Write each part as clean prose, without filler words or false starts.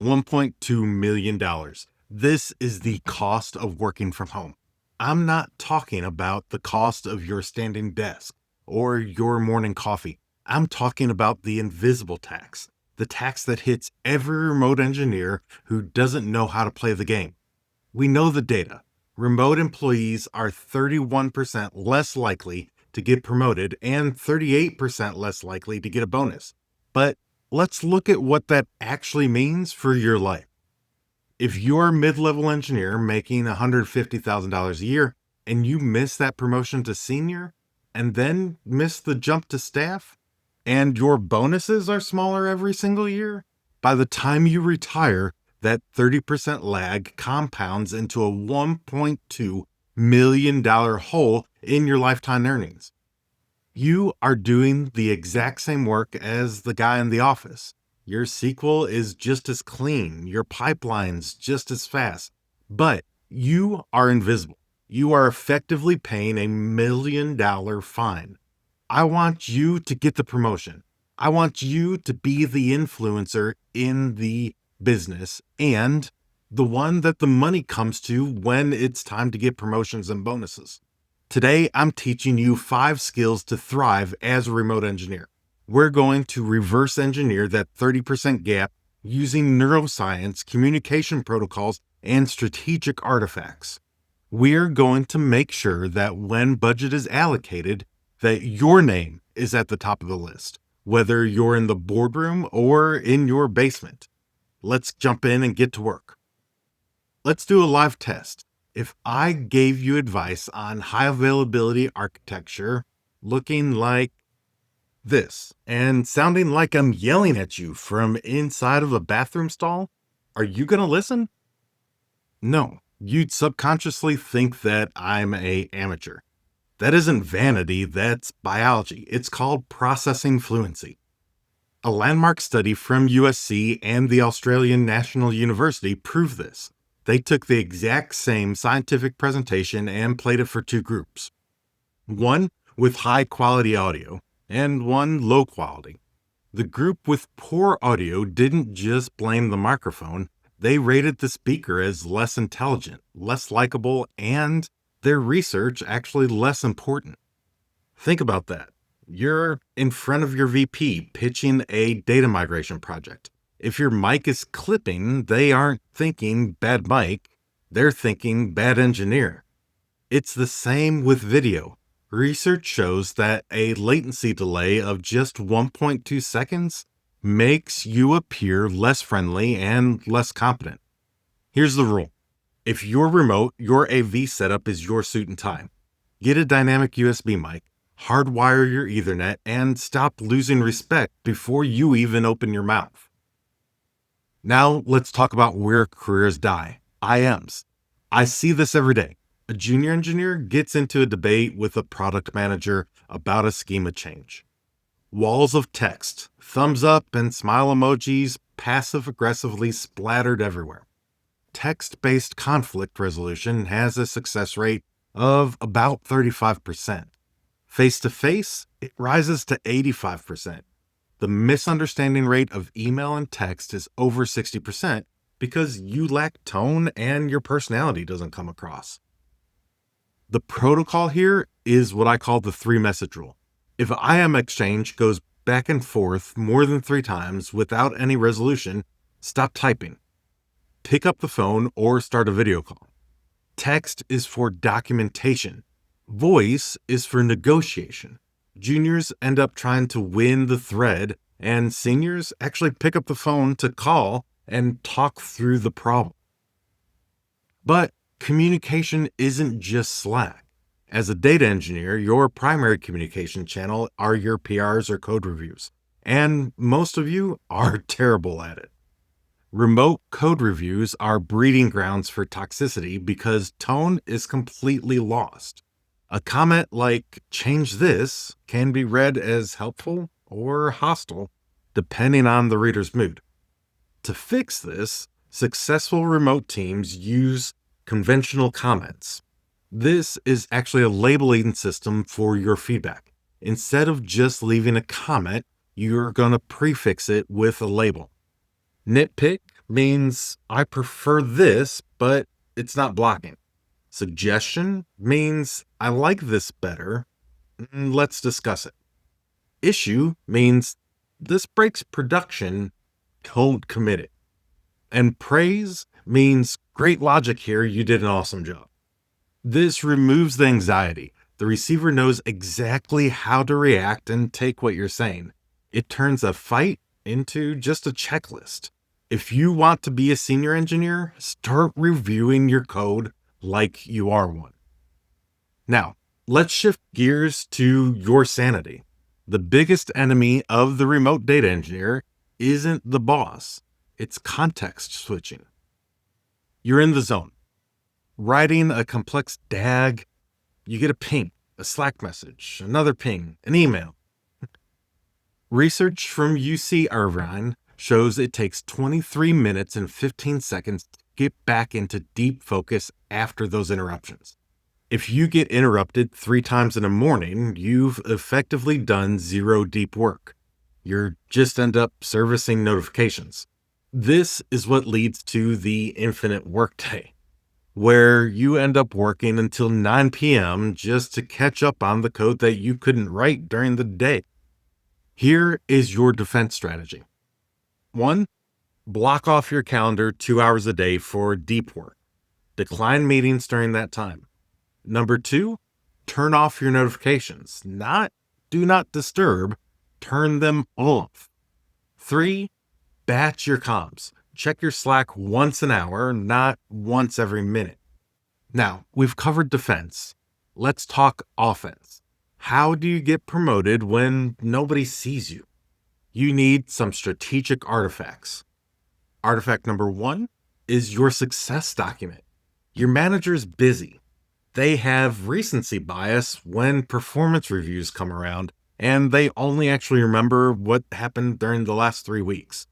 $1.2 million. This is the cost of working from home. I'm not talking about the cost of your standing desk or your morning coffee. I'm talking about the invisible tax, the tax that hits every remote engineer who doesn't know how to play the game. We know the data. Remote employees are 31% less likely to get promoted and 38% less likely to get a bonus. But let's look at what that actually means for your life. If you're a mid-level engineer making $150,000 a year and you miss that promotion to senior and then miss the jump to staff, and your bonuses are smaller every single year, by the time you retire, that 30% lag compounds into a $1.2 million hole in your lifetime earnings. You are doing the exact same work as the guy in the office. Your SQL is just as clean, your pipeline's just as fast, but you are invisible. You are effectively paying $1 million fine. I want you to get the promotion. I want you to be the influencer in the business and the one that the money comes to when it's time to get promotions and bonuses. Today, I'm teaching you 5 skills to thrive as a remote engineer. We're going to reverse engineer that 30% gap using neuroscience, communication protocols, and strategic artifacts. We're going to make sure that when budget is allocated, that your name is at the top of the list, whether you're in the boardroom or in your basement. Let's jump in and get to work. Let's do a live test. If I gave you advice on high availability architecture looking like this and sounding like I'm yelling at you from inside of a bathroom stall, are you going to listen? No, you'd subconsciously think that I'm an amateur. That isn't vanity, that's biology. It's called processing fluency. A landmark study from USC and the Australian National University proved this. They took the exact same scientific presentation and played it for 2 groups. One with high quality audio and one low quality. The group with poor audio didn't just blame the microphone, they rated the speaker as less intelligent, less likable, and their research actually less important. Think about that. You're in front of your VP pitching a data migration project. If your mic is clipping, they aren't thinking bad mic, they're thinking bad engineer. It's the same with video. Research shows that a latency delay of just 1.2 seconds makes you appear less friendly and less competent. Here's the rule. If you're remote, your AV setup is your suit and tie. Get a dynamic USB mic, hardwire your Ethernet, and stop losing respect before you even open your mouth. Now let's talk about where careers die. IMs. I see this every day. A junior engineer gets into a debate with a product manager about a schema change. Walls of text, thumbs up and smile emojis passive-aggressively splattered everywhere. Text-based conflict resolution has a success rate of about 35%. Face-to-face, it rises to 85%. The misunderstanding rate of email and text is over 60% because you lack tone and your personality doesn't come across. The protocol here is what I call the 3-message rule. If an IM exchange goes back and forth more than 3 times without any resolution, stop typing. Pick up the phone or start a video call. Text is for documentation. Voice is for negotiation. Juniors end up trying to win the thread, and seniors actually pick up the phone to call and talk through the problem. But communication isn't just Slack. As a data engineer, your primary communication channel are your PRs or code reviews, and most of you are terrible at it. Remote code reviews are breeding grounds for toxicity because tone is completely lost. A comment like, "change this," can be read as helpful or hostile, depending on the reader's mood. To fix this, successful remote teams use conventional comments. This is actually a labeling system for your feedback. Instead of just leaving a comment, you're going to prefix it with a label. Nitpick, means I prefer this, but it's not blocking. Suggestion means I like this better. Let's discuss it. Issue means this breaks production. Don't commit it. And praise means great logic here. You did an awesome job. This removes the anxiety. The receiver knows exactly how to react and take what you're saying. It turns a fight into just a checklist. If you want to be a senior engineer, start reviewing your code like you are one. Now, let's shift gears to your sanity. The biggest enemy of the remote data engineer isn't the boss, it's context switching. You're in the zone. Writing a complex DAG, you get a ping, a Slack message, another ping, an email. Research from UC Irvine shows it takes 23 minutes and 15 seconds to get back into deep focus after those interruptions. If you get interrupted 3 times in a morning, you've effectively done zero deep work. You just end up servicing notifications. This is what leads to the infinite workday, where you end up working until 9 p.m. just to catch up on the code that you couldn't write during the day. Here is your defense strategy. 1, block off your calendar 2 hours a day for deep work. Decline meetings during that time. Number 2, turn off your notifications. Not do not disturb, turn them off. 3, batch your comms. Check your Slack once an hour, not once every minute. Now, we've covered defense. Let's talk offense. How do you get promoted when nobody sees you? You need some strategic artifacts. Artifact number 1 is your success document. Your manager's busy. They have recency bias when performance reviews come around, and they only actually remember what happened during the last 3 weeks.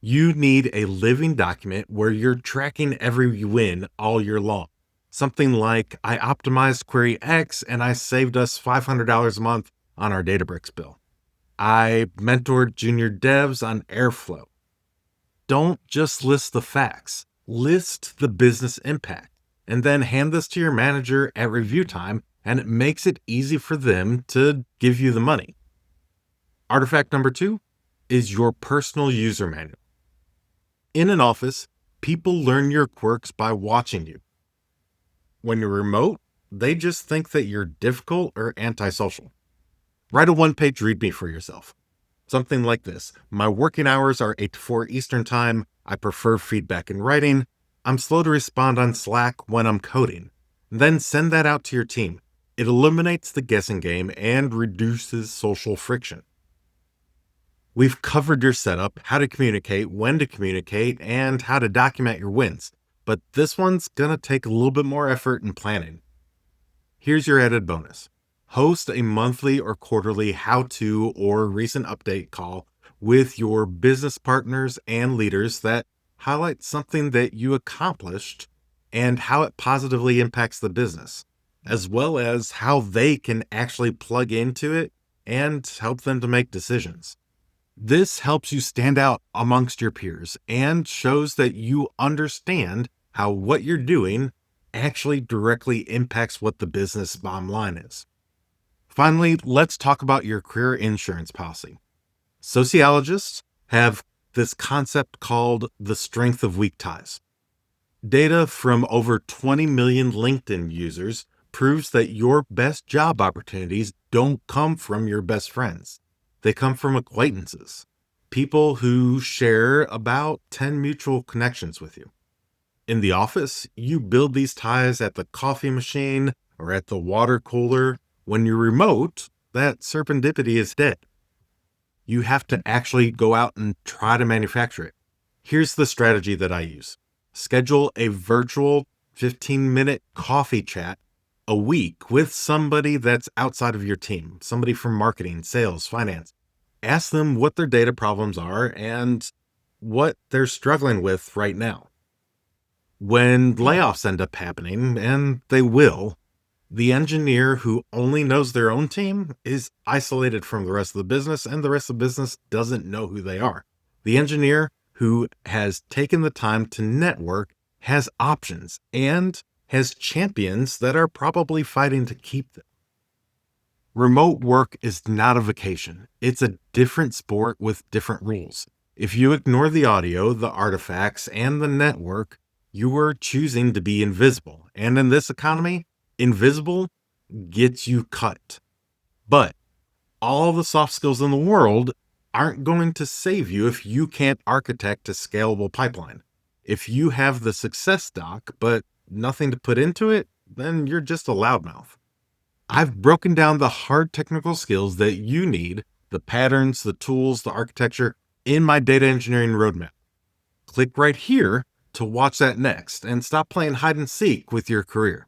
You need a living document where you're tracking every win all year long. Something like, I optimized query X and I saved us $500 a month on our Databricks bill. I mentored junior devs on Airflow. Don't just list the facts. List the business impact. And then hand this to your manager at review time, and it makes it easy for them to give you the money. Artifact number 2 is your personal user manual. In an office, people learn your quirks by watching you. When you're remote, they just think that you're difficult or antisocial. Write a 1-page README for yourself. Something like this. My working hours are 8 to 4 Eastern Time. I prefer feedback in writing. I'm slow to respond on Slack when I'm coding. Then send that out to your team. It eliminates the guessing game and reduces social friction. We've covered your setup, how to communicate, when to communicate, and how to document your wins. But this one's gonna take a little bit more effort and planning. Here's your added bonus. Host a monthly or quarterly how-to or recent update call with your business partners and leaders that highlight something that you accomplished and how it positively impacts the business, as well as how they can actually plug into it and help them to make decisions. This helps you stand out amongst your peers and shows that you understand how what you're doing actually directly impacts what the business bottom line is. Finally, let's talk about your career insurance policy. Sociologists have this concept called the strength of weak ties. Data from over 20 million LinkedIn users proves that your best job opportunities don't come from your best friends. They come from acquaintances, people who share about 10 mutual connections with you. In the office, you build these ties at the coffee machine or at the water cooler. When you're remote, that serendipity is dead. You have to actually go out and try to manufacture it. Here's the strategy that I use. Schedule a virtual 15-minute coffee chat a week with somebody that's outside of your team, somebody from marketing, sales, finance. Ask them what their data problems are and what they're struggling with right now. When layoffs end up happening, and they will, the engineer who only knows their own team is isolated from the rest of the business, and the rest of the business doesn't know who they are. The engineer who has taken the time to network, has options, and has champions that are probably fighting to keep them. Remote work is not a vacation. It's a different sport with different rules. If you ignore the audio, the artifacts, and the network, you are choosing to be invisible. And in this economy, invisible gets you cut. But all the soft skills in the world aren't going to save you if you can't architect a scalable pipeline. If you have the success doc, but nothing to put into it, then you're just a loudmouth. I've broken down the hard technical skills that you need, the patterns, the tools, the architecture in my data engineering roadmap. Click right here to watch that next and stop playing hide and seek with your career.